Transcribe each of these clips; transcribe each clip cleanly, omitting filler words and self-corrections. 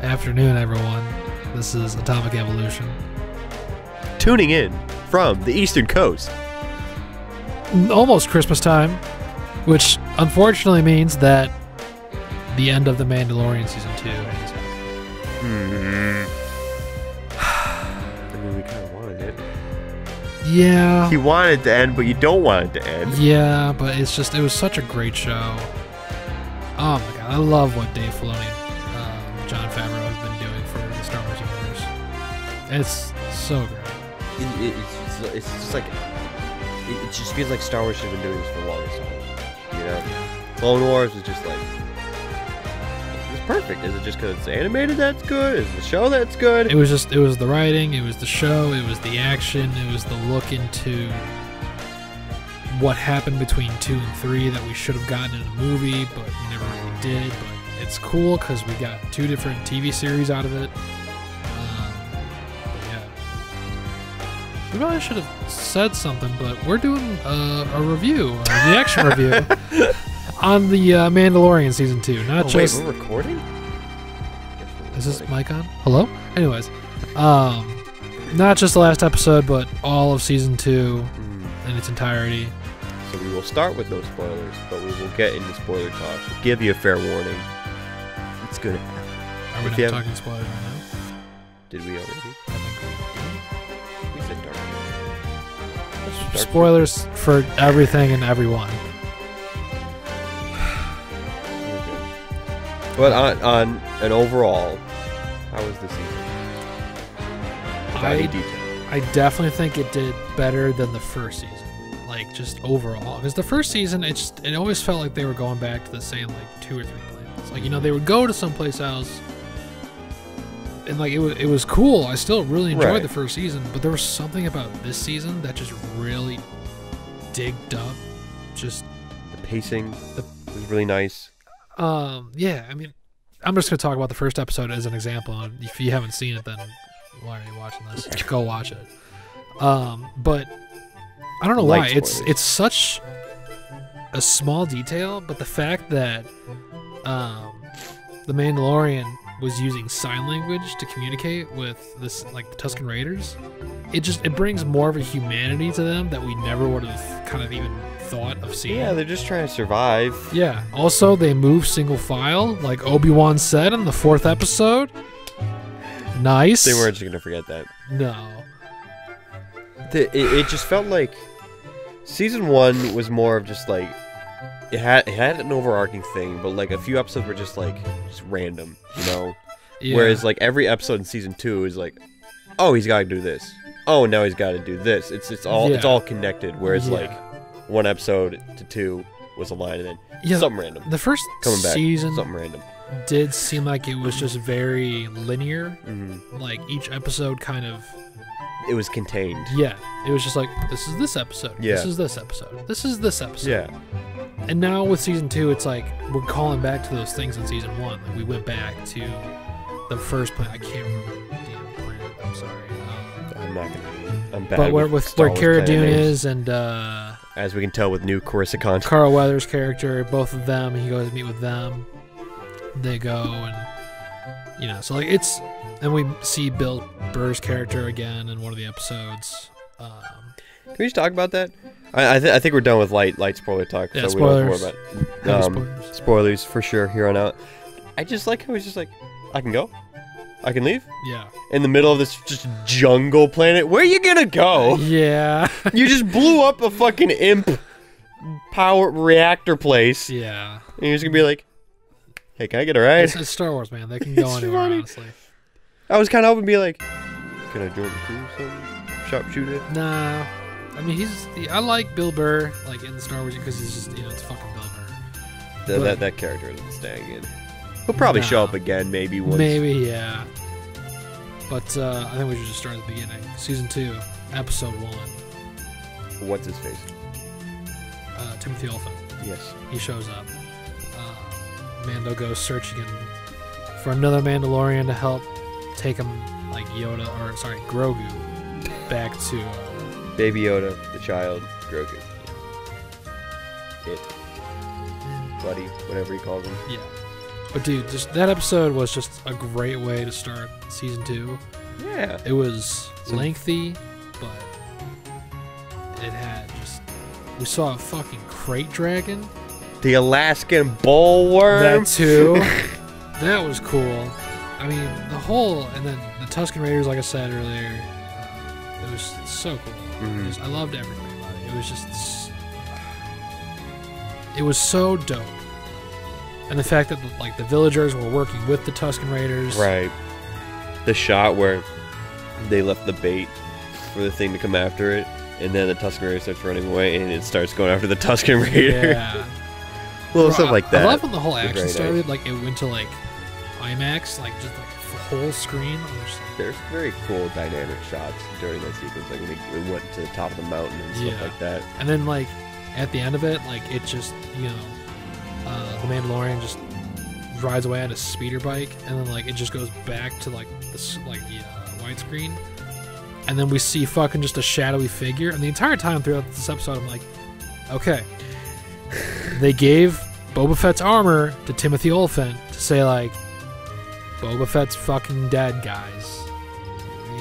afternoon, everyone. This is Atomic Evolution. Tuning in from the Eastern Coast. Almost Christmas time, which unfortunately means that the end of The Mandalorian Season 2 is I mean, we kind of wanted it. Yeah. You want it to end, but you don't want it to end. Yeah, but it was such a great show. Oh my god, I love what Dave Filoni and Jon Favreau have been doing for the Star Wars universe. It's so great. It's just like, it just feels like Star Wars should have been doing this for the longest time. You know? Clone Wars was just like, it's perfect. Is it just because it's animated that's good? Is it the show that's good? It was the writing, it was the show, it was the action, it was the look into what happened between 2 and 3 that we should have gotten in a movie, but we never really did. But it's cool because we got 2 different TV series out of it. But yeah. We probably should have said something, but we're doing a review, a reaction review, on the Mandalorian Season 2. Not just... Wait, we're recording? Is this mic on? Hello? Anyways. Not just the last episode, but all of Season 2 in its entirety. So we will start with no spoilers, but we will get into spoiler talk. We'll give you a fair warning. It's gonna happen. Are we not talking spoilers right now? Did we already? I think We said dark. spoilers for everything and everyone. But on an overall, how was the season? Without any detail. I definitely think it did better than the first season. Like, just overall. Because the first season, it always felt like they were going back to the same, like, 2 or 3 planets. Like, you know, they would go to someplace else, and, like, it was cool. I still really enjoyed the first season, but there was something about this season that just really digged up. Just... The pacing was really nice. Yeah, I mean, I'm just going to talk about the first episode as an example. And if you haven't seen it, then why are you watching this? Go watch it. But I don't know why. It's such a small detail, but the fact that the Mandalorian was using sign language to communicate with this, like, the Tusken Raiders, it brings more of a humanity to them that we never would have kind of even thought of seeing. Yeah, they're just trying to survive. Yeah. Also, they move single file, like Obi-Wan said in the 4th episode. Nice. They weren't just gonna forget that. No. It just felt like season 1 was more of just like it had an overarching thing, but like a few episodes were just random, you know. Yeah. Whereas like every episode in season 2 is like, oh, he's got to do this. Oh, now he's got to do this. It's all connected. Whereas like 1 episode to 2 was a line, and then something random. The first coming back, season something random did seem like it was just very linear. Like each episode kind of. It was contained. Yeah. It was just like, this is this episode. Yeah. This is this episode. This is this episode. Yeah. And now with season 2, it's like we're calling back to those things in season 1. Like we went back to the first planet. I can't remember the damn planet. I'm sorry. I'm not gonna. I'm bad. But where Cara Dune is, and as we can tell with new Coruscant, Carl Weathers' character, both of them. He goes to meet with them. They go, and so like it's. And we see Bill Burr's character again in one of the episodes. Can we just talk about that? I think we're done with light spoiler talk. Yeah, so spoilers. We don't have to worry about spoilers for sure here on out. I just like how he's just like, I can go, I can leave. Yeah. In the middle of this just jungle planet, where are you gonna go? Yeah. You just blew up a fucking imp power reactor place. Yeah. And you're just gonna be like, hey, can I get a ride? It's Star Wars, man. They can go anywhere, honestly. I was kind of hoping to be like, can I join the crew or something? Sharpshooter? Nah. I mean, I like Bill Burr, like, in the Star Wars, because he's just, it's fucking Bill Burr. That character isn't staying in. He'll probably show up again, maybe once. Maybe, yeah. But I think we should just start at the beginning. Season 2, Episode 1. What's his face? Timothy Olyphant. Yes. He shows up. Mando goes searching for another Mandalorian to help take him, like Grogu, back to Baby Yoda, the child, Grogu. It. Buddy, whatever he calls him. Yeah. But dude, just that episode was just a great way to start season 2. Yeah. It was lengthy, but it had just... We saw a fucking crate dragon. The Alaskan bullworm. That too. That was cool. I mean, the whole... And then the Tusken Raiders, like I said earlier, it was so cool. I loved everything about it. It was just... It was so dope. And the fact that like the villagers were working with the Tusken Raiders. Right. The shot where they left the bait for the thing to come after it, and then the Tusken Raider starts running away, and it starts going after the Tusken Raider. Yeah. Little stuff like that. I love when the whole action started. Like it went to like IMAX, like just like full screen. There's very cool dynamic shots during that sequence, like when they went to the top of the mountain and stuff like that. And then like at the end of it, like it just the Mandalorian just rides away on a speeder bike, and then like it just goes back to like this widescreen, and then we see fucking just a shadowy figure. And the entire time throughout this episode, I'm like, okay, they gave Boba Fett's armor to Timothy Olyphant to say like, Boba Fett's fucking dead, guys.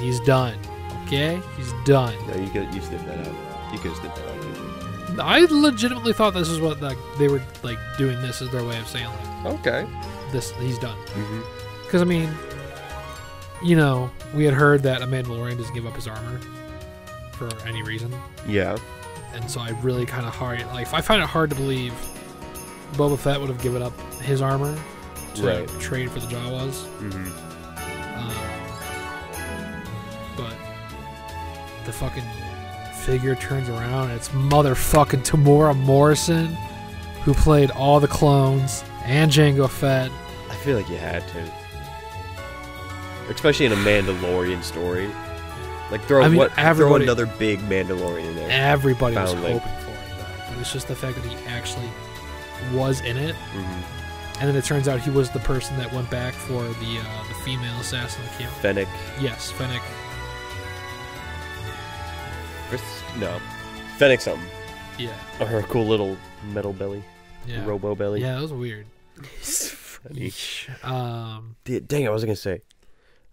He's done. Okay, he's done. No, you snipped that out. You could have snipped that out. I legitimately thought this is what like they were like doing. This is their way of saying like, okay, this he's done. Because I mean, we had heard that a Mandalorian doesn't give up his armor for any reason. Yeah. And so I really kind of I find it hard to believe Boba Fett would have given up his armor to trade for the Jawas. But the fucking figure turns around, and it's motherfucking Tamora Morrison, who played all the clones and Jango Fett. I feel like you had to, especially in a Mandalorian story. Like throw another big Mandalorian in there. Everybody was hoping for it, though. But it's just the fact that he actually was in it, and then it turns out he was the person that went back for the female assassin. Fennec. Yes, Fennec. No, Fennec something. Yeah. Or her cool little metal belly. Yeah. Robo belly. Yeah, that was weird. It's funny. Dang, I was gonna say.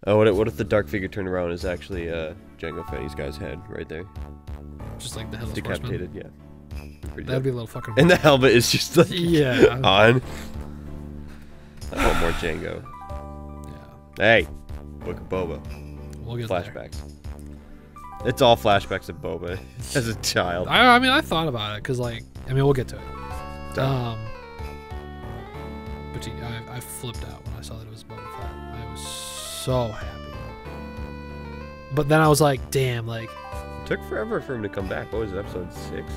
Oh, what if the dark figure turned around and is actually Jango Fett's guy's head right there? Just like the headless decapitated, horseman? Yeah. That'd be a little fucking. And the helmet is just like on. I want more Jango. Yeah. Hey, Book of Boba. We'll get flashbacks. It's all flashbacks of Boba as a child. I mean, I thought about it because, like, we'll get to it. But I flipped out when I saw that it was Boba Fett. I was so happy. But then I was like, damn, like... It took forever for him to come back. What was it, episode 6?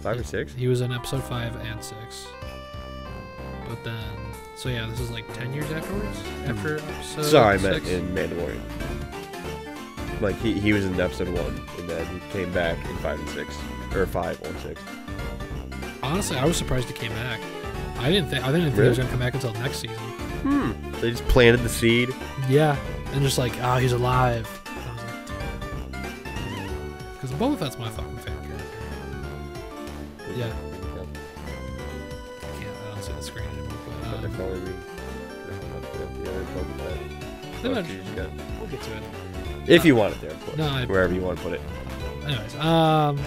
5 or 6? He was in episode 5 and 6. But then... So yeah, this is like 10 years afterwards? After episode 6? Sorry, I meant in Mandalorian. Like, he was in episode 1, and then he came back in 5 and 6. Or 5 or 6. Honestly, I was surprised he came back. I didn't think he was going to come back until next season. They just planted the seed? Yeah. And just like, oh, he's alive. I was like, because Boba Fett's my fucking favorite character. Yeah. I don't see the screen anymore. But, we'll get to it. If you want it there, of course. No, wherever you want to put it. Anyways, yeah, dude,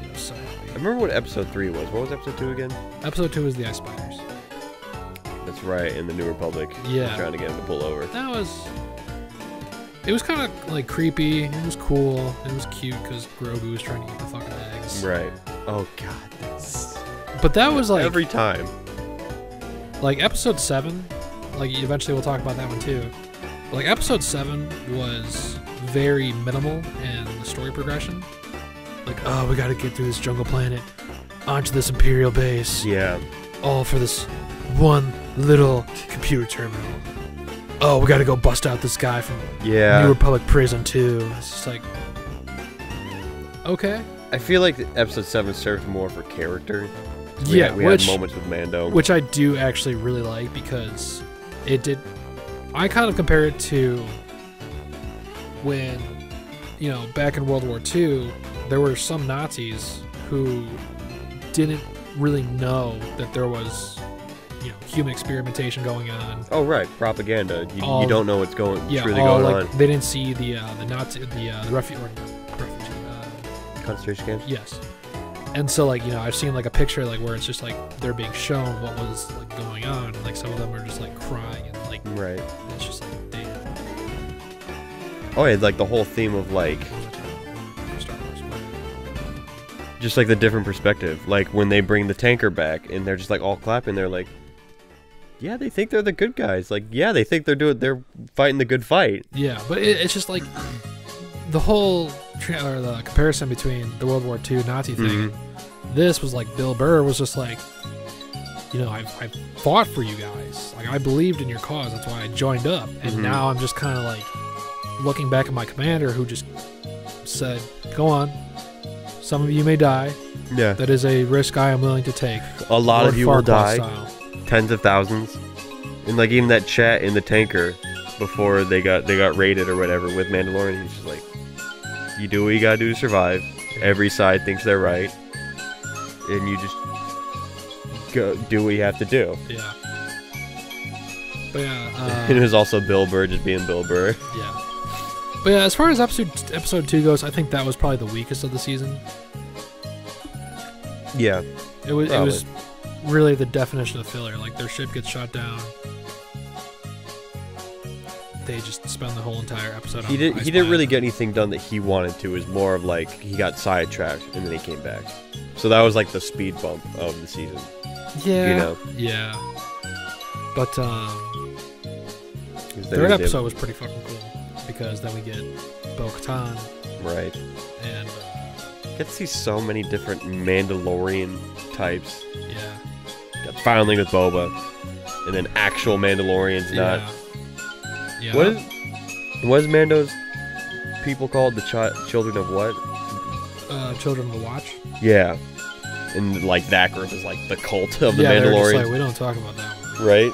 I'm so happy. I remember what episode 3 was. What was episode 2 again? Episode 2 was the Ice Spiders. That's right, in the New Republic. Yeah. Trying to get him to pull over. It was kind of like creepy. It was cool. It was cute because Grogu was trying to eat the fucking eggs. Right. Oh god. But that was like every time. Like episode 7. Like eventually we'll talk about that one too. But like episode 7 was very minimal in the story progression. Like, oh, we got to get through this jungle planet onto this Imperial base. Yeah. All for this one little computer terminal. Oh, we got to go bust out this guy from New Republic prison too. It's just like, okay. I feel like episode 7 served more for character. We had moments with Mando, which I do actually really like because it did. I kind of compare it to when, back in World War II, there were some Nazis who didn't really know that there was human experimentation going on. Oh right, propaganda. You don't know what's truly going on. They didn't see the Nazi the refugee concentration camps. Yes. And so I've seen a picture where it's just they're being shown what was going on, and some of them are just crying and right. It's just damn. Oh yeah, the whole theme of just the different perspective, when they bring the tanker back and they're just all clapping, they're yeah, they think they're the good guys. Yeah, they think they're fighting the good fight. Yeah, but it's just the whole the comparison between the World War II Nazi thing. This was Bill Burr was just I fought for you guys. I believed in your cause. That's why I joined up. And now I'm just kind of looking back at my commander who just said, "Go on. Some of you may die. Yeah, that is a risk I am willing to take. A lot of you will die. Tens of thousands." And even that chat in the tanker before they got raided or whatever with Mandalorian, he's just you do what you gotta do to survive. Every side thinks they're right, and you just go do what you have to do. Yeah. But yeah. And it was also Bill Burr just being Bill Burr. Yeah. But yeah, as far as episode 2 goes, I think that was probably the weakest of the season. Yeah. It was really the definition of filler. Their ship gets shot down. They just spend the whole entire episode on He didn't really get anything done that he wanted to. It was more of he got sidetracked and then he came back. So that was the speed bump of the season. Yeah. Yeah. But third episode was pretty fucking cool because then we get Bo-Katan. Right. And get to see so many different Mandalorian types. Yeah. Got foundling with Boba, and then actual Mandalorians, not. Yeah. What is Mando's people called? The children of what? Children of the Watch. Yeah. And that group is the cult of the Mandalorians. Just we don't talk about that one. Right.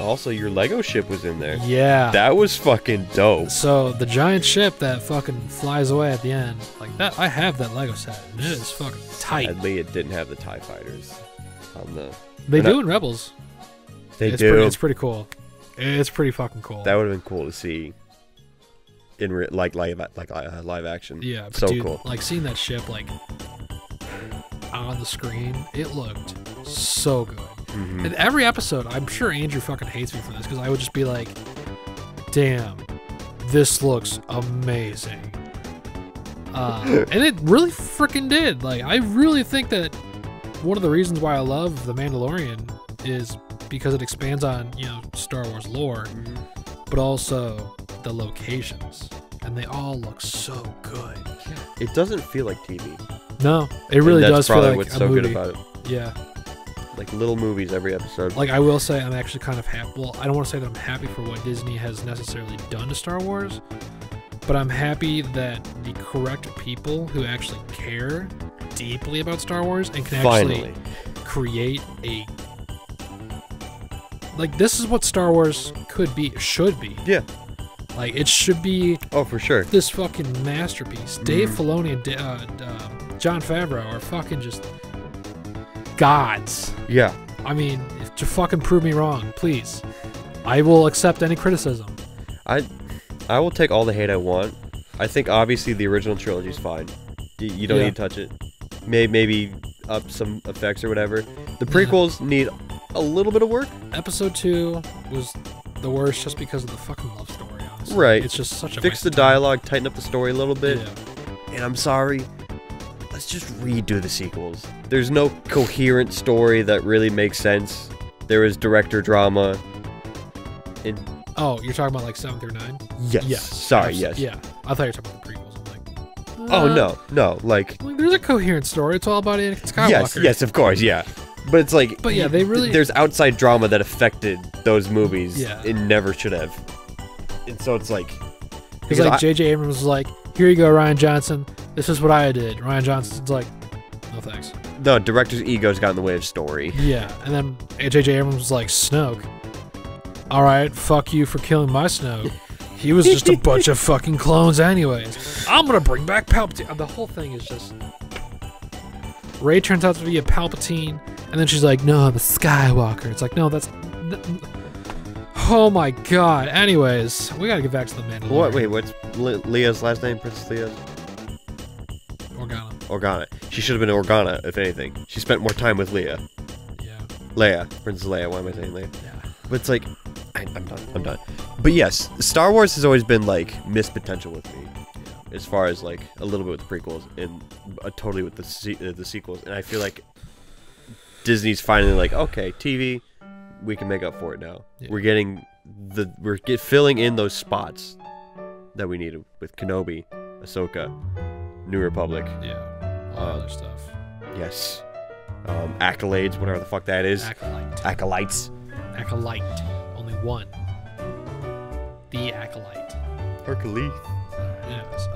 Also, your Lego ship was in there. Yeah. That was fucking dope. So the giant ship that fucking flies away at the end, that, I have that Lego set. It is fucking tight. Sadly, it didn't have the TIE fighters on the. They do in Rebels. They do. It's pretty cool. It's pretty fucking cool. That would have been cool to see in live action. Yeah, so dude, cool. Seeing that ship on the screen, it looked so good. In every episode, I'm sure Andrew fucking hates me for this because I would just be damn, this looks amazing. And it really freaking did. I really think that one of the reasons why I love The Mandalorian is because it expands on, Star Wars lore, but also the locations. And they all look so good. It doesn't feel like TV. No, it really does feel like what's a so movie. good about it. Yeah. Little movies every episode. I will say I'm actually kind of happy. Well, I don't want to say that I'm happy for what Disney has necessarily done to Star Wars, but I'm happy that the correct people who actually care deeply about Star Wars and can actually create a... this is what Star Wars should be. Yeah. It should be... Oh, for sure. This fucking masterpiece. Dave Filoni and Jon Favreau are fucking just... gods. Yeah. I mean, to fucking prove me wrong, please. I will accept any criticism. I will take all the hate I want. I think obviously the original trilogy is fine. You don't need to touch it. Maybe up some effects or whatever. The prequels need a little bit of work. Episode 2 was the worst just because of the fucking love story, honestly. Right. It's just such a fix the dialogue, tighten up the story a little bit. Yeah. And I'm sorry. Let's just redo the sequels. There's no coherent story that really makes sense. There is director drama. Oh, you're talking about 7 through 9? Yes. Sorry, yes. Yeah. I thought you were talking about the prequels. I'm oh, no. There's a coherent story. It's all about Anakin Skywalker. Yes, of course, yeah. But it's But yeah, they really... There's outside drama that affected those movies. Yeah. It never should have. And so it's Because J.J. Abrams was here you go, Rian Johnson. This is what I did. Rian Johnson's no thanks. The director's egos got in the way of story. Yeah, and then J.J. Abrams was Snoke. All right, fuck you for killing my Snoke. He was just a bunch of fucking clones anyways. I'm gonna bring back Palpatine. The whole thing is just... Rey turns out to be a Palpatine, And then she's like, no, I'm a Skywalker. It's like, no, that's... Oh my god. Anyways, we gotta get back to the Mandalorian. What? Wait, what's Leia's last name? Princess Leia's? Organa. Organa. She should have been Organa, if anything. She spent more time with Leia. Yeah. Leia. Princess Leia. Why am I saying Leia? Yeah. But it's like... I'm done. But yes, Star Wars has always been, like, missed potential with me. Yeah. As far as, like, a little bit with the prequels and totally with the sequels. And I feel like Disney's finally like, okay, TV... we can make up for it now. Yeah. We're getting filling in those spots that we needed with Kenobi, Ahsoka, New Republic. Yeah, all other stuff. Yes. Accolades, whatever the fuck that is. Acolytes. Acolyte. Only one. The Acolyte. Hercules. Anyways,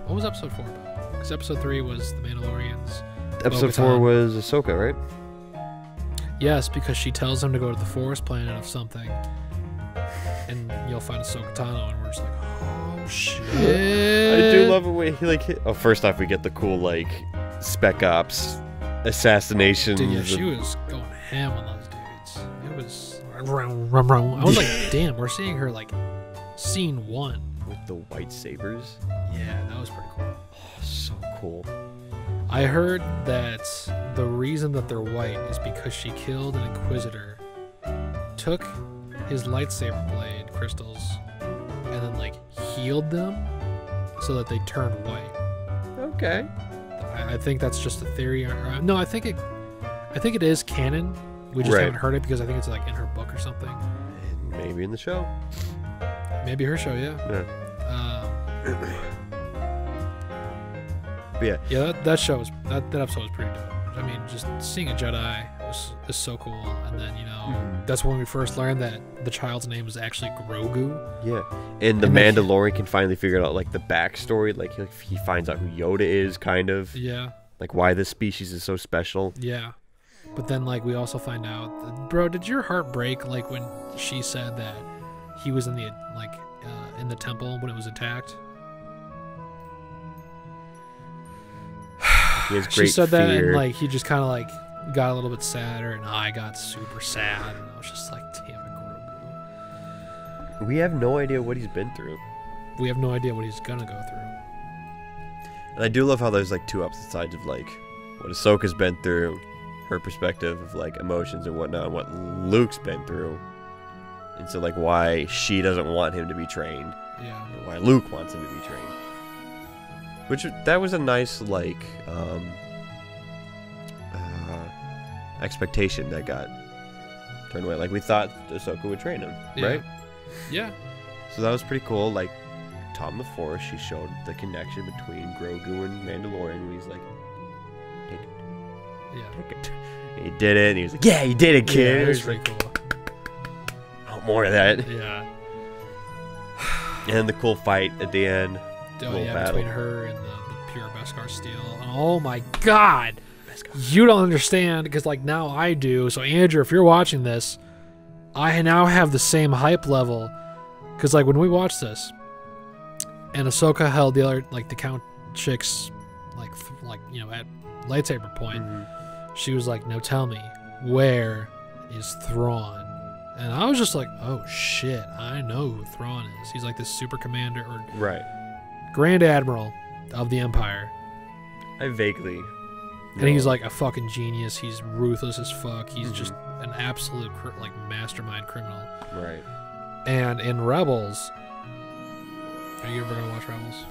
what was episode 4 about? Because episode 3 was the Mandalorians. Episode 4 was Ahsoka, right? Yes, because she tells him to go to the forest planet of something, and you'll find Ahsoka Tano, and we're just like, oh shit! I do love it when he like. Oh, first off, we get the cool like Spec Ops assassination. Dude, yeah, she was going ham on those dudes. It was. I was like, damn, we're seeing her like scene 1 with the white sabers. Yeah, that was pretty cool. Oh, so cool. I heard that the reason that they're white is because she killed an Inquisitor, took his lightsaber blade crystals, and then like healed them so that they turned white. Okay. I think that's just a theory. No, I think it is canon. We just haven't heard it because I think it's like in her book or something. Maybe in the show. Maybe her show, yeah. Yeah. Yeah, that episode was pretty dope. I mean, just seeing a Jedi is so cool. And then, you know, that's when we first learned that the child's name is actually Grogu. Yeah. And the Mandalorian can finally figure out, like, the backstory. Like, he finds out who Yoda is, kind of. Yeah. Like, why this species is so special. Yeah. But then, like, we also find out that, bro, did your heart break, like, when she said that he was in the, like, in the temple when it was attacked? She said that, and like he just kind of like got a little bit sadder, and I got super sad, and I was just like, "Damn it, Grogu." We have no idea what he's been through. We have no idea what he's gonna go through. And I do love how there's like two opposite sides of like what Ahsoka's been through, her perspective of like emotions and whatnot, and what Luke's been through, and so like why she doesn't want him to be trained, yeah, and why Luke wants him to be trained. Which, that was a nice, like, expectation that got turned away. Like, we thought Ahsoka would train him, right? Yeah. So that was pretty cool. Like, Tom the Force, she showed the connection between Grogu and Mandalorian. When he's like, take it. Yeah. Take it. And he did it, and he was like, yeah, you did it, kid. Yeah, it was pretty cool. Oh, more of that. Yeah. And the cool fight at the end. Oh, yeah, battle between her and the pure Beskar steel. Oh my god! You don't understand, because like now I do. So Andrew, if you're watching this, I now have the same hype level. Because like when we watched this, and Ahsoka held the other, like the Count chicks, like you know, at lightsaber point, she was like, "Now tell me, where is Thrawn?" And I was just like, "Oh shit, I know who Thrawn is. He's like this super commander or Grand Admiral of the Empire." I vaguely. And he's like a fucking genius. He's ruthless as fuck. He's just an absolute like mastermind criminal. Right. And in Rebels, are you ever gonna watch Rebels?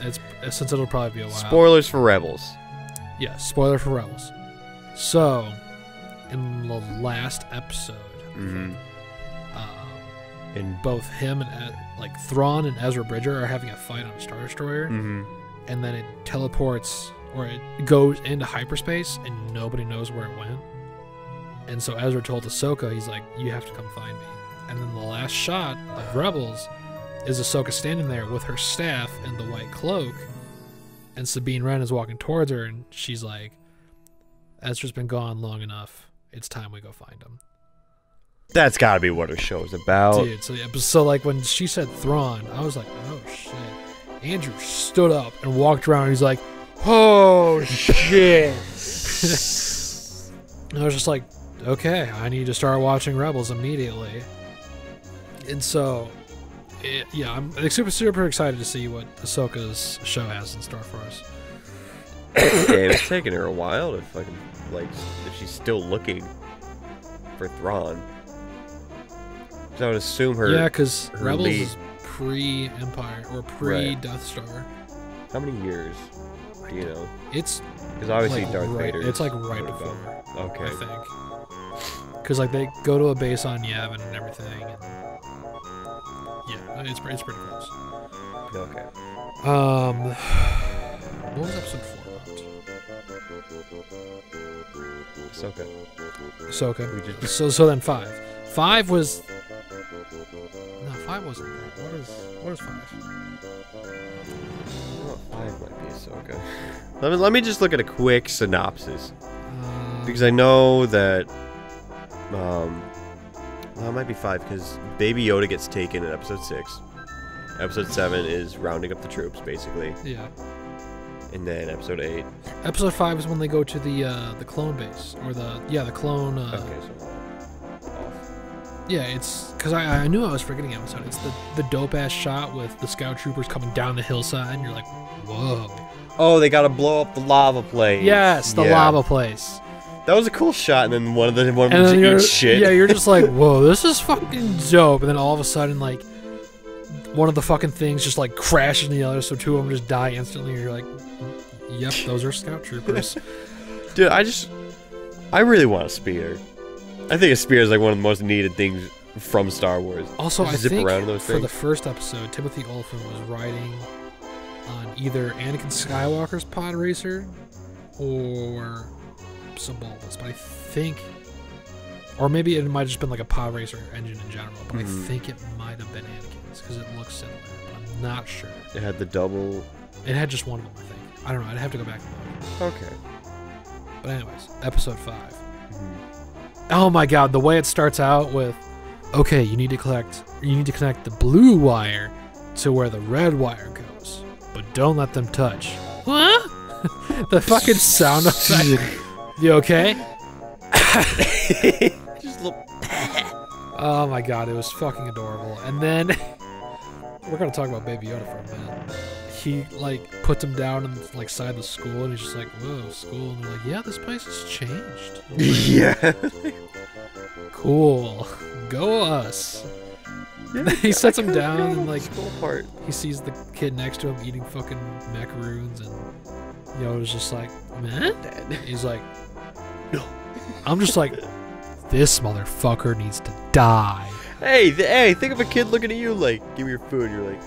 It's since it'll probably be a while. Spoilers for Rebels. Yeah, spoiler for Rebels. So, in the last episode, and both him and like Thrawn and Ezra Bridger are having a fight on a Star Destroyer, and then it teleports or it goes into hyperspace and nobody knows where it went. And so Ezra told Ahsoka, he's like, "You have to come find me." And then the last shot of Rebels is Ahsoka standing there with her staff and the white cloak, and Sabine Wren is walking towards her, and she's like, "Ezra's been gone long enough. It's time we go find him." That's gotta be what her show's about. Dude, so like when she said Thrawn, I was like, oh shit. Andrew stood up and walked around and he's like, oh shit. And I was just like, okay, I need to start watching Rebels immediately. And so, yeah, I'm super excited to see what Ahsoka's show has in store for us. Damn, it's taking her a while to fucking, like, if she's still looking for Thrawn. So I would assume her. Yeah, because Rebels lead. is pre-Empire or pre-Death Star. How many years? Do you know? It's because obviously like Darth Vader. It's like right before. Okay. I think. Because like they go to a base on Yavin and everything. And yeah, it's pretty close. Okay. What was episode 4 about? Ahsoka. So then 5. 5 was. No, 5 wasn't that. What is 5? Well, 5 might be Ahsoka. Let me just look at a quick synopsis. Because I know that well, it might be 5 because Baby Yoda gets taken in episode 6. Episode 7 is rounding up the troops, basically. Yeah. And then episode 8. Episode 5 is when they go to the clone base or the clone. Okay, so off. Yeah, it's because I knew I was forgetting episode. It's the dope ass shot with the scout troopers coming down the hillside, and you're like, whoa. Oh, they gotta blow up the lava place. Yes, the lava place. That was a cool shot, and then one of them just eats shit. Yeah, you're just like, whoa, this is fucking dope. And then all of a sudden, like, one of the fucking things just like crashes in the other, so 2 of them just die instantly. And you're like, yep, those are scout troopers. Dude, I really want a speeder. I think a speeder is like one of the most needed things from Star Wars. Also, I zip think around in those for things. the first episode, Timothy Olyphant was riding on either Anakin Skywalker's pod racer or Sebulba's, but I think, or maybe it might have just been like a pod racer engine in general, but I think it might have been Anakin's because it looks similar, but I'm not sure. It had the double. It had just one of them, I think. I don't know. I'd have to go back and look. Okay. But anyways, episode 5. Oh my god, the way it starts out with, okay, you need to connect the blue wire to where the red wire goes, but don't let them touch. What? The fucking sound effect. You okay? Just look. Oh my god, it was fucking adorable. And then we're gonna talk about Baby Yoda for a minute. He like puts him down on like side of the school, and he's just like, "Whoa, school!" And they're like, "Yeah, this place has changed." Yeah. Cool. Go us. Yeah, He sets him down and like school part. he sees the kid next to him eating fucking macaroons, and Yoda's just like, "Man." He's like, "No." I'm just like, this motherfucker needs to die. Hey, think of a kid looking at you like, "Give me your food." You're like,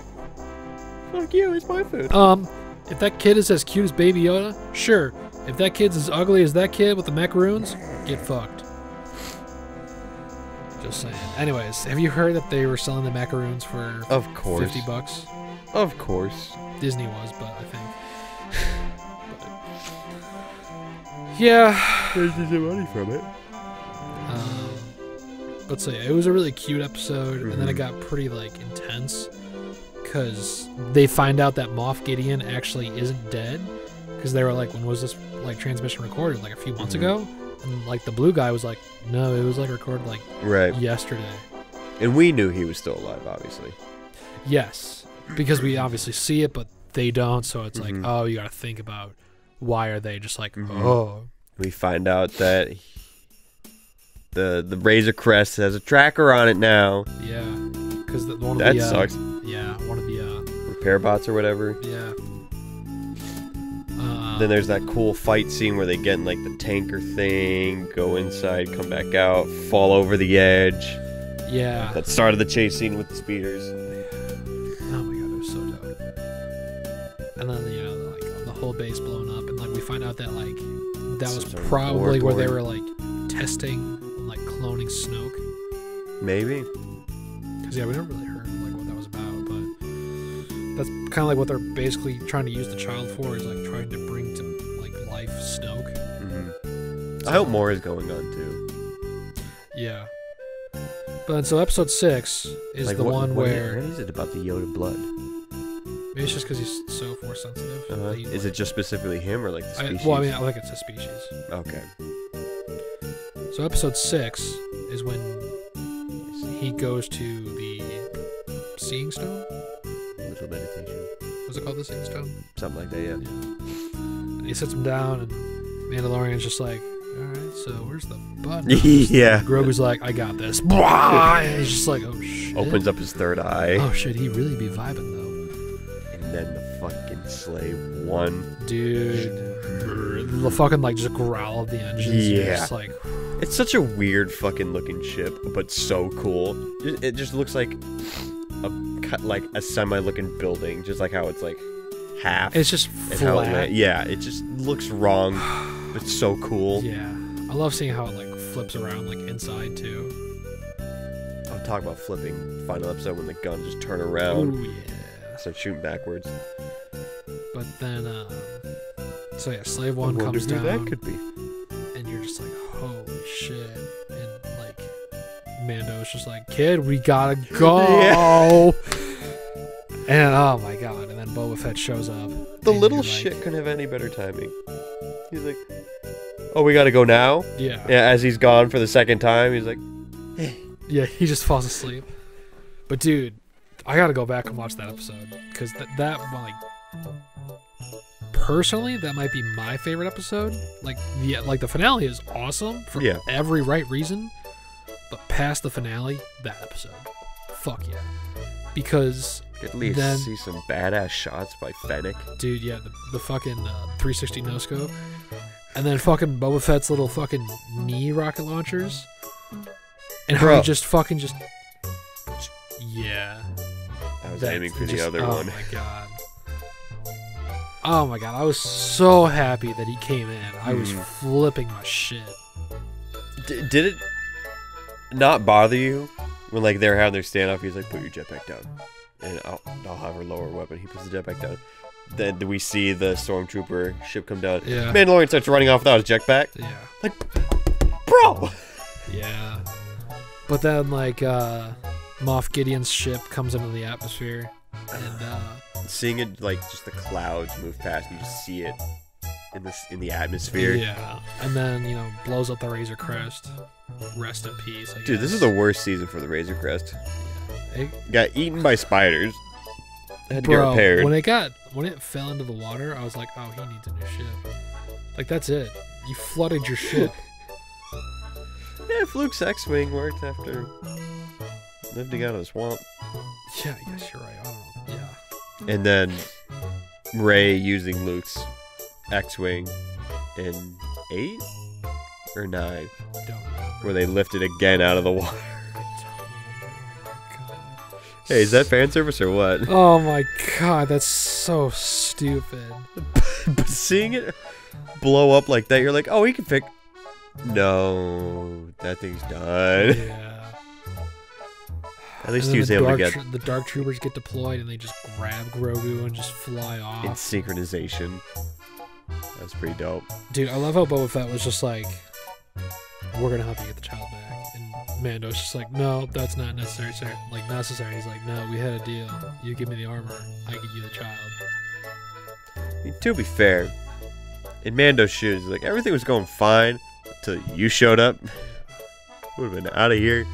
"Fuck you, it's my food." If that kid is as cute as Baby Yoda, sure. If that kid's as ugly as that kid with the macaroons, get fucked. Just saying. Anyways, have you heard that they were selling the macaroons for Of course. $50? Of course. Disney was, but I think. Yeah. There's some money from it. But so yeah, it was a really cute episode, and then it got pretty like intense because they find out that Moff Gideon actually isn't dead, because they were like, when was this like transmission recorded? Like a few months ago? And like the blue guy was like, no, it was like recorded like yesterday. And we knew he was still alive, obviously. Yes, because we obviously see it, but they don't. So it's like, oh, you got to think about why are they just like, oh. We find out that the Razor Crest has a tracker on it now. Yeah, because one of that the sucks. Yeah, one of the repair bots or whatever. Yeah. Then there's that cool fight scene where they get in like the tanker thing, go inside, come back out, fall over the edge. Yeah. That started the chase scene with the speeders. Oh my god, it was so dope. And then like the whole base blown up, and like we find out that like that was probably where they were like testing and like cloning Snoke. Maybe. Because yeah, we never really heard like what that was about, but that's kind of like what they're basically trying to use the child for, is like trying to bring to like life Snoke. I hope more is going on too. Yeah. But so episode 6 is like, the one where... What is it about the Yoda blood? Maybe it's just because he's so force sensitive. Is it just specifically him or like the species? Well, I mean, I think it's a species. Okay. So episode 6 is when he goes to the Seeing Stone. Little meditation. Was it called the Seeing Stone? Something like that, yeah. And he sits him down, and Mandalorian's just like, all right, so where's the button? Yeah. Grogu's like, I got this. And he's just like, oh shit. Opens up his third eye. Oh shit, he really be vibing though. And then the fucking Slave One. Dude. The fucking like just growl of the engines. Yeah. Just like. It's such a weird fucking looking ship, but so cool. It just looks like a semi-looking building, just like how it's like half. It's just flat. Yeah, it just looks wrong, but so cool. Yeah, I love seeing how it like flips around like inside too. I'll talk about flipping final episode when the guns just turn around. Ooh, yeah. Start shooting backwards. But then, so yeah, Slave One comes down. That could be. And you're just like, holy shit. And like, Mando's just like, kid, we gotta go. Yeah. And oh my god. And then Boba Fett shows up. The little shit couldn't have any better timing. He's like, oh, we gotta go now? Yeah. Yeah, as he's gone for the second time, he's like, hey. Yeah, he just falls asleep. But dude, I gotta go back and watch that episode. Because that like, personally, that might be my favorite episode. Like, yeah, like the finale is awesome for every right reason, but past the finale, that episode, fuck yeah, because at least then, see some badass shots by Fennec. Dude, yeah, the fucking 360 no scope, and then fucking Boba Fett's little fucking knee rocket launchers, and how he just fucking yeah. I was aiming for the other one. Oh my god. Oh my god, I was so happy that he came in. I was flipping my shit. Did it not bother you when like they were having their standoff? He's like, put your jetpack down. And I'll have her lower weapon. He puts the jetpack down. Then we see the stormtrooper ship come down. Yeah. Mandalorian starts running off without his jetpack. Yeah. Like, bro! Yeah. But then like Moff Gideon's ship comes into the atmosphere. And seeing it like just the clouds move past, and you just see it in the atmosphere. Yeah, and then blows up the Razor Crest. Rest in peace. Dude, this is the worst season for the Razor Crest. Yeah. It got eaten by spiders. Had to get repaired. When it fell into the water, I was like, oh, he needs a new ship. Like that's it. You flooded your ship. Yeah, Fluke's X-wing worked after living out of the swamp. Yeah, I guess you're right. I don't know. Yeah. And then Rey using Luke's X-wing in 8 or 9, where they lift it again out of the water. Hey, is that fan service or what? Oh my god, that's so stupid. But seeing it blow up like that, you're like, oh, he can fix. No, that thing's done. Yeah. At least he was able to get... The Dark Troopers get deployed and they just grab Grogu and just fly off. In synchronization. That's pretty dope. Dude, I love how Boba Fett was just like, we're gonna help you get the child back. And Mando's just like, no, that's not necessary, sir. Like, necessary. He's like, no, we had a deal. You give me the armor, I give you the child. I mean, to be fair, in Mando's shoes, like, everything was going fine until you showed up. Would have been out of here.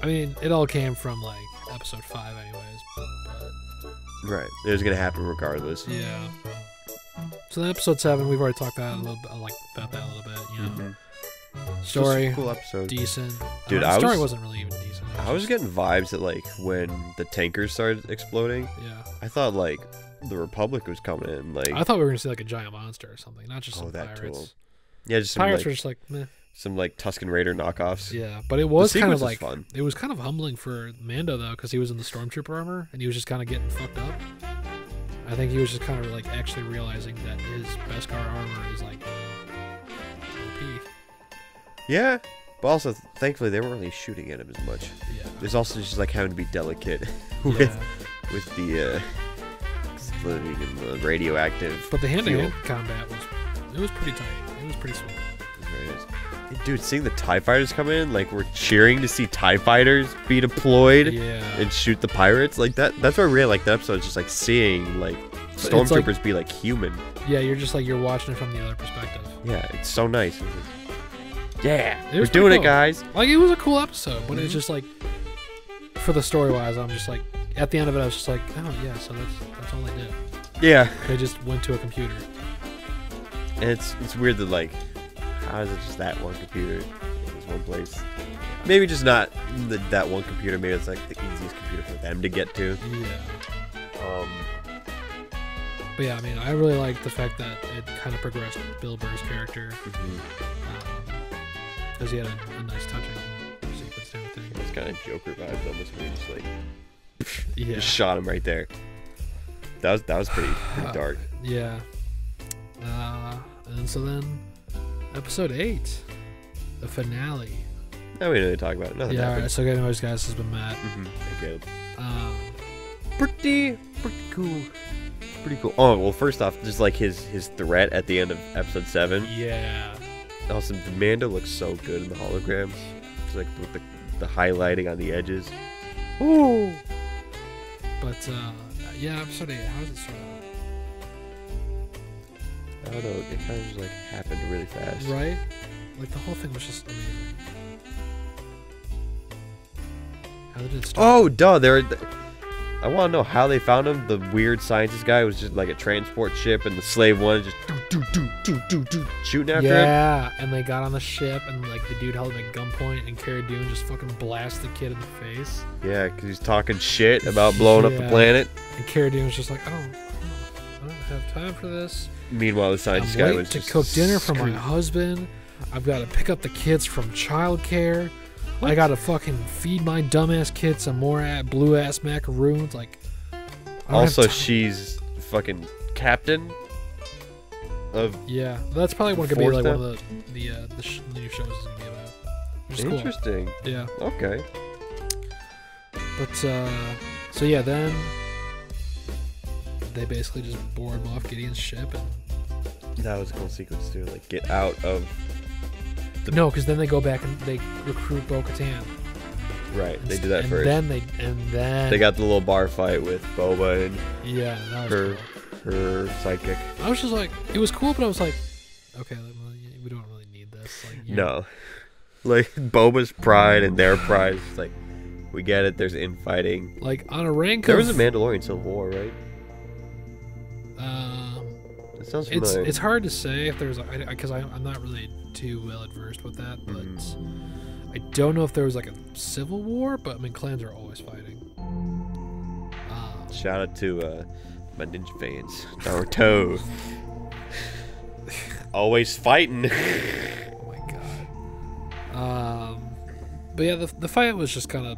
I mean, it all came from, like, episode 5 anyways, but... Right. It was going to happen regardless. Yeah. So then episode 7, we've already talked about that a little bit, you know. Story, cool episode. Decent. Dude, the story wasn't really even decent. I was getting vibes that, like, when the tankers started exploding, I thought, like, the Republic was coming in. Like, I thought we were going to see, like, a giant monster or something, not just some that pirates. Cool. Yeah, just some, pirates like, were just like, meh. Some like Tusken Raider knockoffs. Yeah, but it was kind of like fun. It was kind of humbling for Mando though, because he was in the stormtrooper armor and he was just kind of getting fucked up. I think he was just kind of like actually realizing that his Beskar armor is like OP. Yeah, but also thankfully they weren't really shooting at him as much. Yeah, there's also just like having to be delicate with the exploding and the radioactive. But the hand-to-hand combat was pretty tight. It was pretty sweet. Very nice. Dude, seeing the TIE fighters come in, like, we're cheering to see TIE fighters be deployed and shoot the pirates. Like, that's what I really like that episode. It's just, like, seeing, like, stormtroopers like, be, like, human. Yeah, you're just, like, you're watching it from the other perspective. Yeah, it's so nice. Yeah, we're doing it, guys. Like, it was a cool episode, but it's just, like, for the story-wise, I'm just, like, at the end of it, I was just like, oh, yeah, so that's all they did. Yeah. They just went to a computer. And it's weird that, like, how is it just that one computer in this one place? Maybe just not that one computer. Maybe it's like the easiest computer for them to get to. Yeah. But yeah, I mean, I really like the fact that it kind of progressed Bill Burr's character. Because he had a nice touching sequence and everything. It's kind of Joker vibes almost, where he just like just shot him right there. That was pretty dark. Yeah. And so then. Episode 8, the finale. Now we need to talk about it. Nothing happened. Alright, so anyways, guys, this has been Matt. Good. Pretty cool. Pretty cool. Oh, well, first off, just like his threat at the end of episode 7. Yeah. Also, Mando looks so good in the holograms. Just like with the highlighting on the edges. Ooh. But, yeah, episode 8, how does it start out? I don't know, it kind of just like happened really fast. Right? Like the whole thing was just amazing. How did it start? Oh, duh, I want to know how they found him. The weird scientist guy was just like a transport ship, and the slave one just shooting after him. Yeah, and they got on the ship, and like the dude held him at gunpoint, and Cara Dune just fucking blasted the kid in the face. Yeah, because he's talking shit about blowing up the planet. And Cara Dune was just like, I don't have time for this. Meanwhile, the scientist guy was to cook dinner for my husband. I've got to pick up the kids from childcare. I got to fucking feed my dumbass kids some more blue ass macaroons. Like, also, she's fucking captain of. Yeah, that's probably going to be like one of the new shows is going to be about. Which is interesting. Cool. Yeah. Okay. But so yeah, then they basically just board him off Gideon's ship, and that was a cool sequence too. Like, get out of. No, because then they go back and they recruit Bo-Katan. Right, they did that first. And then they got the little bar fight with Boba and that was her sidekick. I was just like, it was cool, but I was like, okay, we don't really need this. Like, no, like Boba's pride and their pride is like, we get it. There's infighting. Like on a rank. There was a Mandalorian Civil War, right? It sounds familiar. It's hard to say if there's because I'm not really too well adversed with that, but I don't know if there was like a civil war. But I mean, clans are always fighting. Shout out to my ninja fans, Naruto. Always fighting. Oh my god. But yeah, the fight was just kind of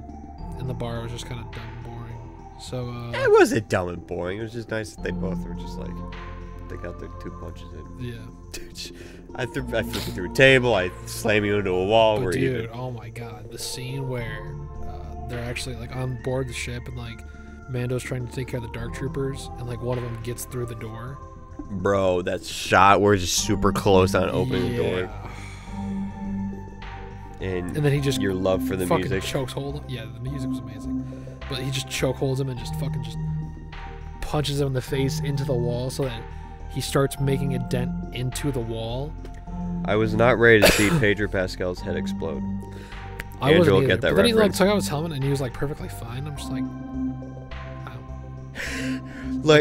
in the bar. Was just kind of dumb and boring. So it wasn't dumb and boring. It was just nice that they both were just like. They got their 2 punches in. Yeah. Dude, I threw you through a table. I slammed you into a wall. But dude, oh my god, the scene where they're actually like on board the ship and like Mando's trying to take care of the Dark Troopers and like one of them gets through the door. Bro, that shot where it's just super close on opening the door. And then he just your love for the music chokes hold him. Yeah, the music was amazing. But he just choke holds him and just punches him in the face into the wall so that he starts making a dent into the wall. I was not ready to see Pedro Pascal's head explode. I wasn't either. Get that but then reference. He took out his helmet and he was like perfectly fine. I'm just like,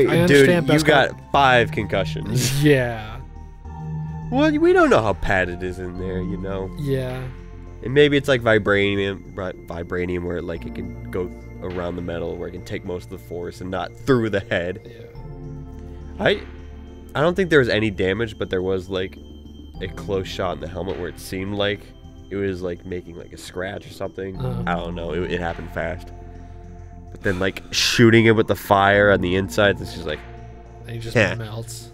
like dude, you got 5 concussions. Yeah. Well, we don't know how padded it is in there, you know. Yeah. And maybe it's like vibranium, where like it can go around the metal, where it can take most of the force and not through the head. Yeah. I don't think there was any damage, but there was like a close shot in the helmet where it seemed like it was like making like a scratch or something. I don't know. It happened fast. But then like shooting it with the fire on the inside, it's just like. And he just melts.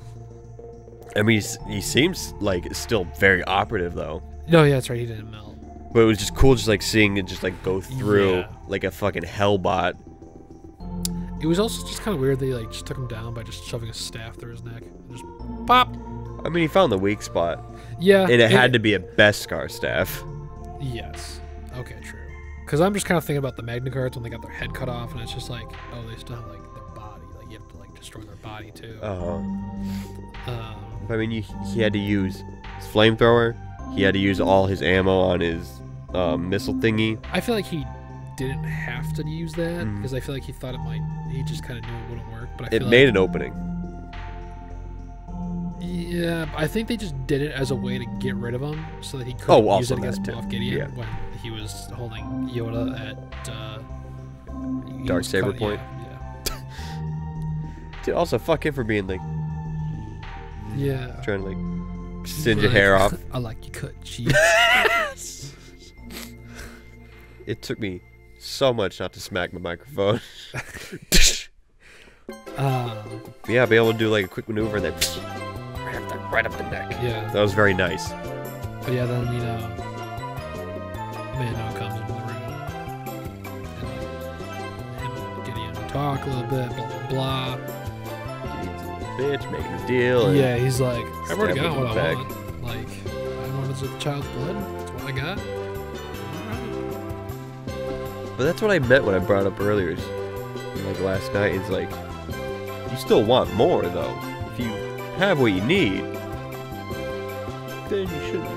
I mean, he seems like still very operative though. No, yeah, that's right. He didn't melt. But it was just cool, just like seeing it just like go through like a fucking hellbot. It was also just kind of weird that he like just took him down by just shoving a staff through his neck. Just pop. I mean, he found the weak spot. Yeah. And it had to be a Beskar staff. Yes. Okay, true. Because I'm just kind of thinking about the Magna Cards when they got their head cut off, and it's just like, oh, they still have like their body. Like you have to like destroy their body too. I mean, he had to use his flamethrower. He had to use all his ammo on his missile thingy. I feel like he didn't have to use that because I feel like he thought it might. He just kind of knew it wouldn't work. But I feel it made an opening. Yeah, I think they just did it as a way to get rid of him so that he couldn't use it against Moff Gideon when he was holding Yoda at Darksaber point. Yeah. Dude, also fuck him for being like, trying to like singe your hair off. I like you cut, Chief. It took me so much not to smack my microphone. Yeah, be able to do like a quick maneuver and then right up the neck. Yeah, that was very nice. But yeah, then Mando comes into the room and him and Gideon talk a little bit, blah blah blah. Gideon's a little bitch, making a deal. Yeah, he's like, I've already got what I want. Like, I wanted the child's blood. That's what I got. But that's what I meant when I brought up earlier. Like last night, it's like, you still want more though. If you have what you need, then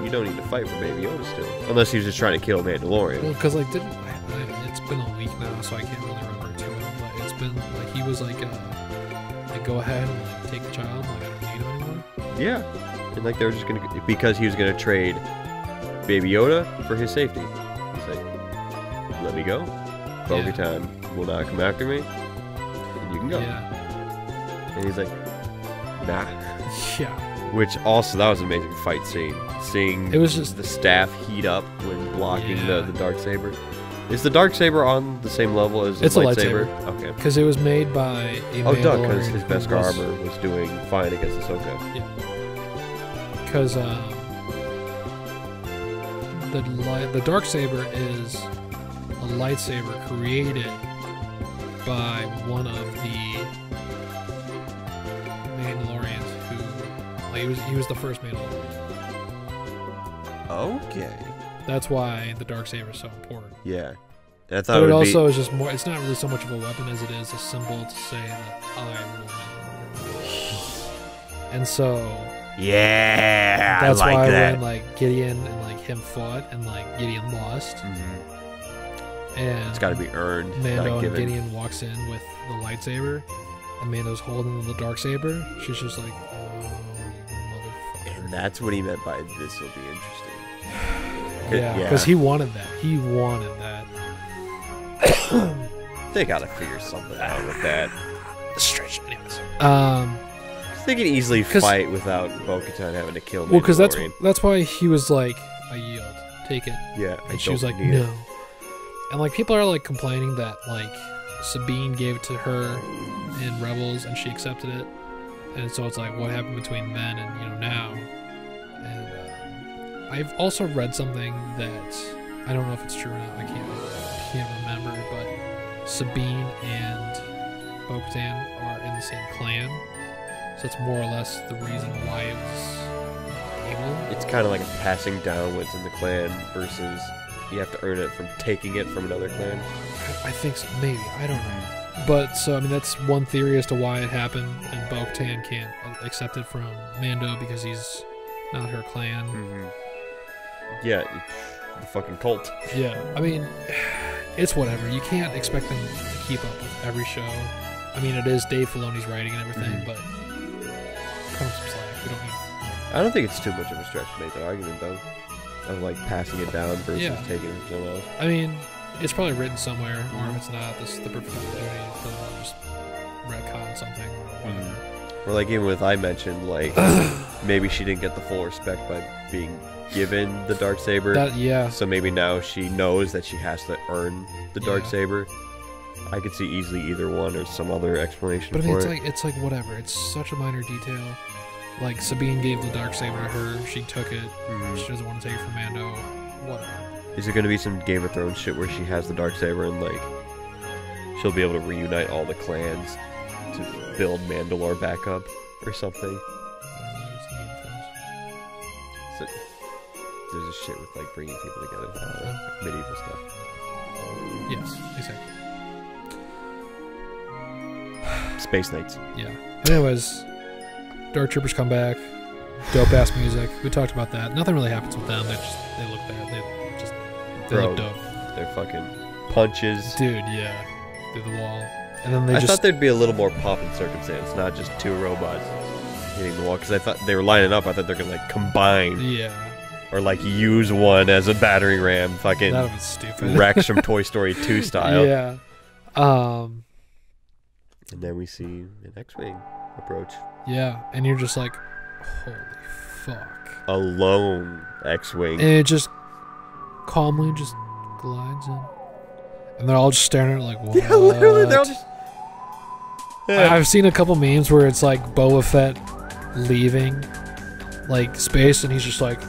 you don't need to fight for Baby Yoda still. Unless he was just trying to kill Mandalorian. Well, because like, it's been a week now, so I can't really remember too well. But it's been like he was like go ahead and like, take the child. Like I don't need him anymore. Yeah, and like they were just gonna, because he was gonna trade Baby Yoda for his safety. He's like, let me go. Bo-Katan will not come after me, and you can go. Yeah. And he's like, nah. Yeah. Which also, that was an amazing fight scene. Seeing it was just the staff heat up when blocking the Darksaber. Is the Darksaber on the same level as the lightsaber? Okay. Because it was made by a Mandalorian. Because his Beskar armor was doing fine against Ahsoka. Yeah. Because the Darksaber is a lightsaber created by one of the Mandalorians who, like, he was the first Mandalorian. Okay. That's why the Darksaber is so important. Yeah. I thought but it also is just more. It's not really so much of a weapon as it is a symbol to say that I rule Mandalorian. And so. Yeah. That's I like why that. when like Gideon and like him fought and like Gideon lost. And it's got to be earned. Mando and Gideon walks in with the lightsaber, and Mando's holding the Darksaber. She's just like, oh, motherfucker. And that's what he meant by this will be interesting. Yeah, because he wanted that. He wanted that. They gotta figure something out with that. Stretch, anyways. They can easily fight without Bo-Katan having to kill Mandalorian. Well, because that's why he was like, I yield, take it. Yeah, and she was like, no. And like people are like complaining that like Sabine gave it to her in Rebels and she accepted it, and so it's like what happened between then and now. And I've also read something that I don't know if it's true or not. I can't remember, but Sabine and Bo-Katan are in the same clan, so it's more or less the reason why it was evil. It's kind of like a passing down what's in the clan versus. You have to earn it from taking it from another clan? I think so. Maybe. I don't know. But, so, I mean, that's one theory as to why it happened, and Bo-Katan can't accept it from Mando because he's not her clan. Yeah, the fucking cult. Yeah. I mean, it's whatever. You can't expect them to keep up with every show. I mean, it is Dave Filoni's writing and everything, but cut him some slack. We don't need... I don't think it's too much of a stretch to make that argument, though. Of like passing it down versus taking it from someone else. I mean, it's probably written somewhere, or if it's not, this is the perfect opportunity to just retcon something or whatever. Or like even with I mentioned, like maybe she didn't get the full respect by being given the Darksaber. So maybe now she knows that she has to earn the Darksaber. I could see easily either one or some other explanation for it. But I mean, it's like whatever. It's such a minor detail. Like, Sabine gave the Darksaber to her, she took it, she doesn't want to take it from Mando, whatever. Is there going to be some Game of Thrones shit where she has the Darksaber and, like, she'll be able to reunite all the clans to build Mandalore back up or something? there's a shit with like bringing people together, medieval stuff. Yes, exactly. Space Knights. Yeah. Anyways, Dark Troopers come back. Dope ass music. We talked about that. Nothing really happens with them. They look there. They look dope. They're fucking punches. Dude, yeah. Through the wall. And then I thought there'd be a little more pomp and circumstance, not just two robots hitting the wall. Because I thought they were lining up. I thought they're gonna like combine. Yeah. Or like use one as a battering ram. Fucking. That was stupid. Rex from Toy Story 2 style. Yeah. And then we see an X-wing approach. Yeah, and you're just like, holy fuck. A lone X-wing. And it just calmly just glides in. And they're all just staring at it like, what? Yeah, literally, they're all just... Yeah. I've seen a couple memes where it's like Boba Fett leaving, like, space, and he's just like...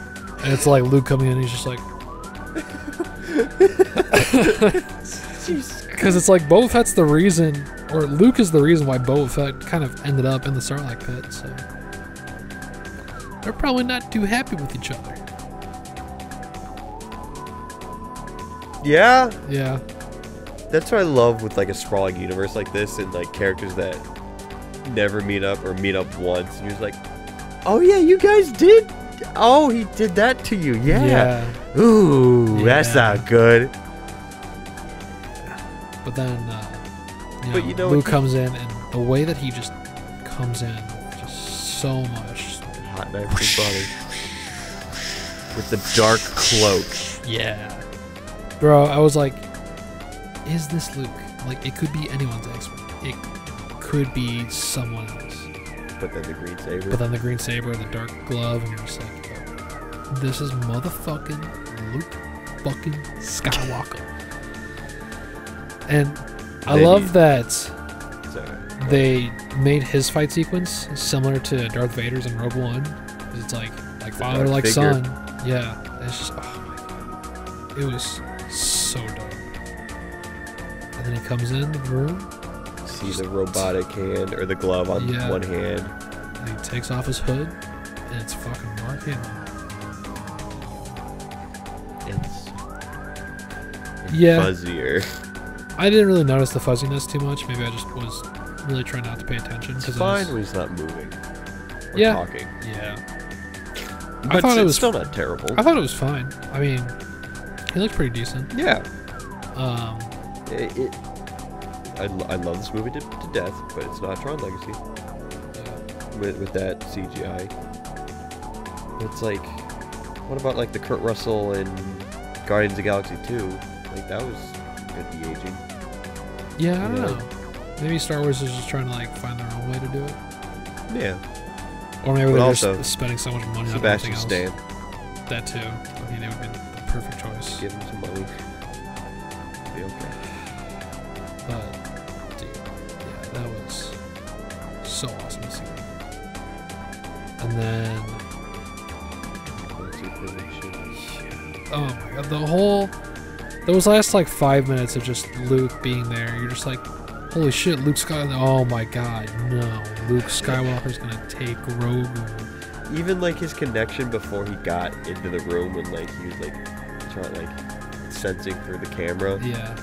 And it's like Luke coming in, and he's just like... Because it's like Boba Fett's the reason... Or Luke is the reason why Boba Fett kind of ended up in the Sarlacc pit, so... They're probably not too happy with each other. Yeah? Yeah. That's what I love with like a sprawling universe like this, and like characters that never meet up or meet up once, and you're just like, oh yeah, you guys did? Oh, he did that to you, yeah. Ooh, yeah. That's not good. But then, you know, Luke comes in, and the way that he just comes in, just so much. Hot knife to butter. With the dark cloak. Yeah. Bro, I was like, is this Luke? Like, it could be anyone's X-Men. It could be someone else. But then the green saber. But then the green saber, the dark glove, and you're just like, this is motherfucking Luke fucking Skywalker. And I love that they made his fight sequence similar to Darth Vader's in Rogue One. It's like father, like son. Yeah. It's just, oh my god. It was so dope. And then he comes in the room. See the robotic hand, or the glove on one hand. And he takes off his hood, and it's fucking Mark Hamill. It's fuzzier. I didn't really notice the fuzziness too much. Maybe I just was really trying not to pay attention. It's fine when he's not moving or talking. Yeah. But I thought it was still not terrible. I thought it was fine. I mean, he looked pretty decent. Yeah. I love this movie to death, but it's not Tron Legacy. Yeah. With that CGI. It's like, what about like the Kurt Russell in Guardians of the Galaxy 2? Like that was good de-aging. Yeah, I don't know. Maybe Star Wars is just trying to like find their own way to do it. Yeah. Or maybe they're just spending so much money on everything else. Stan. That too. I mean, it would be the perfect choice. Give him some money. Be okay. But, dude, yeah, that was so awesome to see. And then... Oh my god, those last like 5 minutes of just Luke being there, you're just like, holy shit, Luke Skywalker. Oh my god, no. Luke Skywalker's gonna take Grogu. Even like his connection before he got into the room, when like he was like trying like sensing for the camera. Yeah.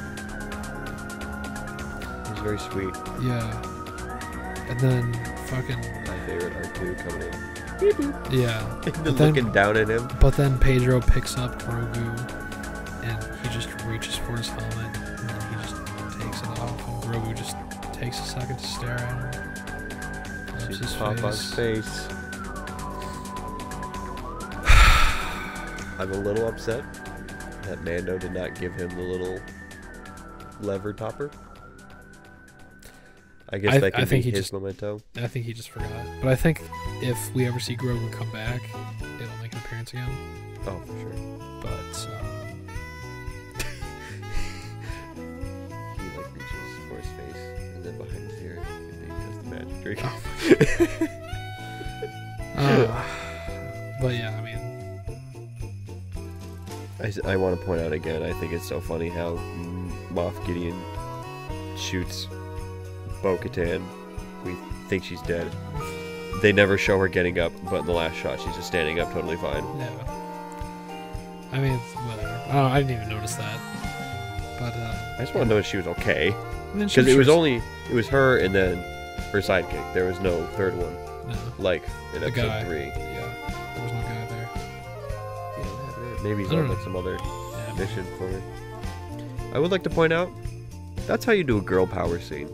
It was very sweet. Yeah. And then fucking my favorite R2 coming in. Beep, boop. Yeah. And then looking down at him. But then Pedro picks up Grogu and he just reaches for his helmet and then he just takes it off, and Grogu just takes a second to stare at him. Sees his face. I'm a little upset that Mando did not give him the little lever topper. I guess that could be his memento. I think he just forgot. But I think if we ever see Grogu come back, it'll make an appearance again. Oh, for sure. But he like reaches for his face, and then behind his ear, he does the magic trick. But yeah, I mean, I want to point out again, I think it's so funny how Moff Gideon shoots Bo-Katan. We think she's dead. They never show her getting up, but in the last shot, she's just standing up totally fine. Yeah. I mean, whatever. I didn't even notice that. But I just want to know if she was okay. Because it was her and then her sidekick. There was no third one. No. Like in The episode guy. 3. Yeah, there was no guy there. Yeah, maybe he's I don't on like know. some other Yeah, mission for her. I would like to point out, that's how you do a girl power scene.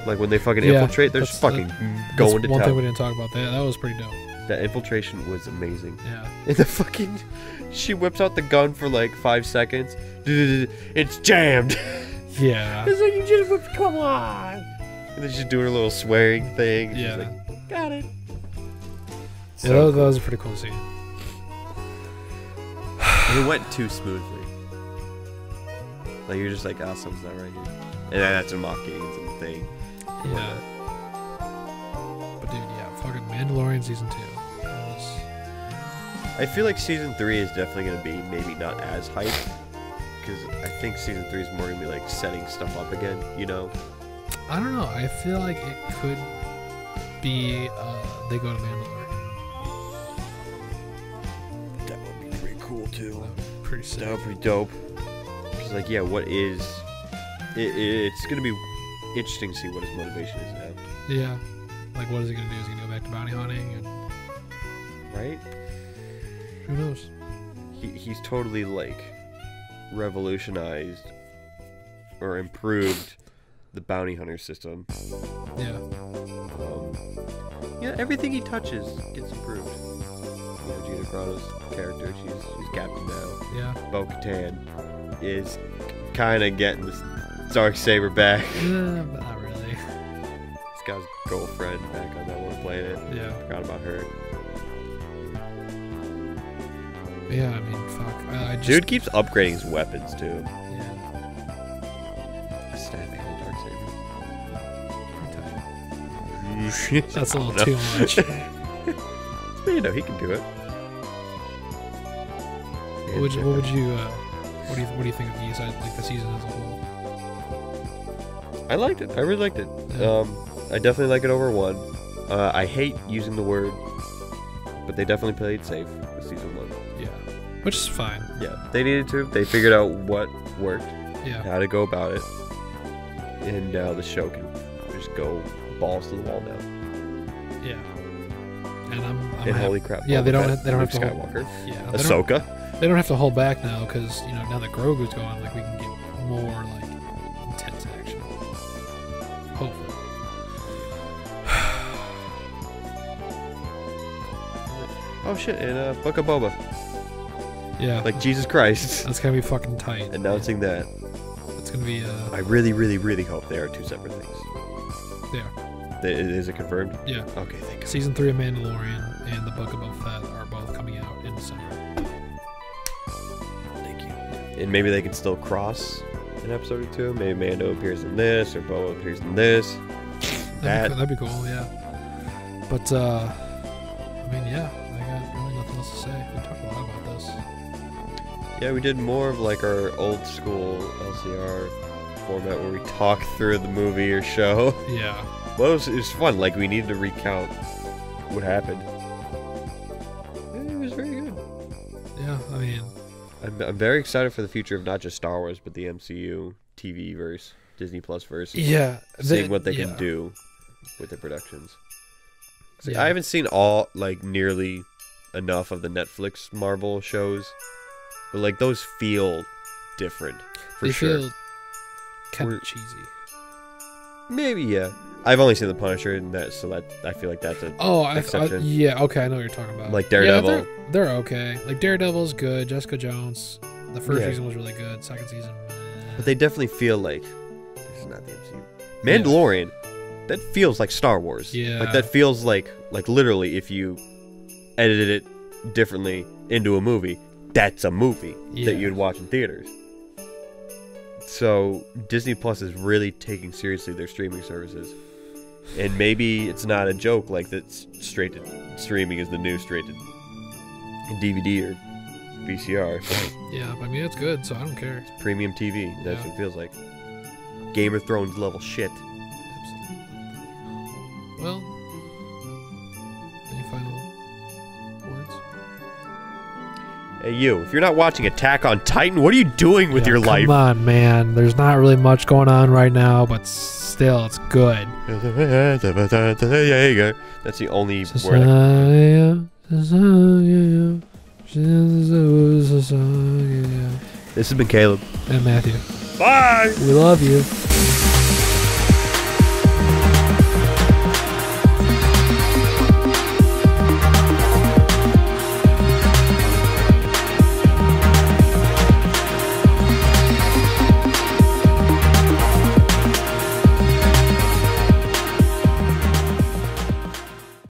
Like when they fucking infiltrate, they're just fucking going to one town. thing we didn't talk about. That was pretty dope. That infiltration was amazing. Yeah. And the fucking, she whips out the gun for like 5 seconds. It's jammed. Yeah. It's like, you just whipped, come on. And then she's doing her little swearing thing. And Yeah. she's like, got it. Yeah, that was a pretty cool scene. And it went too smoothly. Like you're just like, oh, something's not right here. And then that's a mocking and some thing. Yeah. But dude, yeah, fucking Mandalorian season 2. That was... I feel like season 3 is definitely gonna be maybe not as hyped. Because I think season 3 is more gonna be like setting stuff up again, you know? I don't know. I feel like it could be they go to Mandalore. That would be pretty cool too. That would be pretty sick. That would be dope. Because like, yeah, what is... It's gonna be interesting to see what his motivation is now. Yeah. Like, what is he gonna do? Is he gonna go back to bounty hunting? And Right? who knows? He's totally like revolutionized or improved the bounty hunter system. Yeah. Yeah, everything he touches gets improved. You know, Gina Carano's character, she's captain now. Yeah. Bo-Katan is kind of getting this Darksaber back. But not really. He's got his girlfriend back on that one planet. Yeah. Forgot about her. Yeah, I mean, fuck. I just... Dude keeps upgrading his weapons too. Yeah. Stabbing on Darksaber. Pretty tight. That's a little too much. You know, he can do it. What would you what do you think of the like the season as a whole? I liked it. I really liked it. Yeah. I definitely like it over 1. I hate using the word, but they definitely played it safe with season 1. Yeah. Which is fine. Yeah, they needed to. They figured out what worked, Yeah. how to go about it, and now the show can just go balls to the wall now. Yeah. And I'm And holy crap! Yeah, they don't Boba have Fett, to hold, Skywalker, yeah. Ahsoka. They don't have to hold back now because now that Grogu's gone, like we can get more like intense action. Hopefully. Oh shit! And Book of Boba, Yeah. like Jesus Christ, That's gonna be fucking tight. announcing that. It's gonna be I really, really, really hope they are 2 separate things. yeah. Is it confirmed? Yeah. Okay, thank God. Season 3 of Mandalorian and the Book of Boba Fett are both coming out in December. Thank you. And maybe they can still cross an episode or 2. Maybe Mando appears in this, or Boba appears in this. That'd be cool, yeah. But I mean, yeah, I got really nothing else to say. We talked a lot about this. Yeah, we did more of like our old school LCR format where we talk through the movie or show. Yeah. Well, it was fun. Like, we needed to recount what happened. It was very good. Yeah, I mean, I'm very excited for the future of not just Star Wars, but the MCU TV verse, Disney Plus verse. yeah. Seeing what they can do with the productions. I haven't seen nearly enough of the Netflix Marvel shows, but like those feel different for sure. They feel kind of cheesy. Maybe, yeah. I've only seen The Punisher, and I feel like that's an exception. Yeah, okay, I know what you're talking about. Like Daredevil. Yeah, they're okay. Like Daredevil's good. Jessica Jones. The first Yeah. season was really good. Second season, But they definitely feel like this is not the MCU. Mandalorian, that feels like Star Wars. Yeah. Like that feels like literally if you edited it differently into a movie, that's a movie that you'd watch in theaters. So Disney Plus is really taking seriously their streaming services. And maybe it's not a joke like that straight to streaming is the new straight to DVD or VCR. yeah, I mean it's good, so I don't care. Premium TV, that's what it feels like. Game of Thrones level shit. Absolutely. Well, any final words? you, if you're not watching Attack on Titan, what are you doing with your life? Come on, man. There's not really much going on right now, but still, it's good. That's the only word. This has been Caleb. And Matthew. Bye! We love you.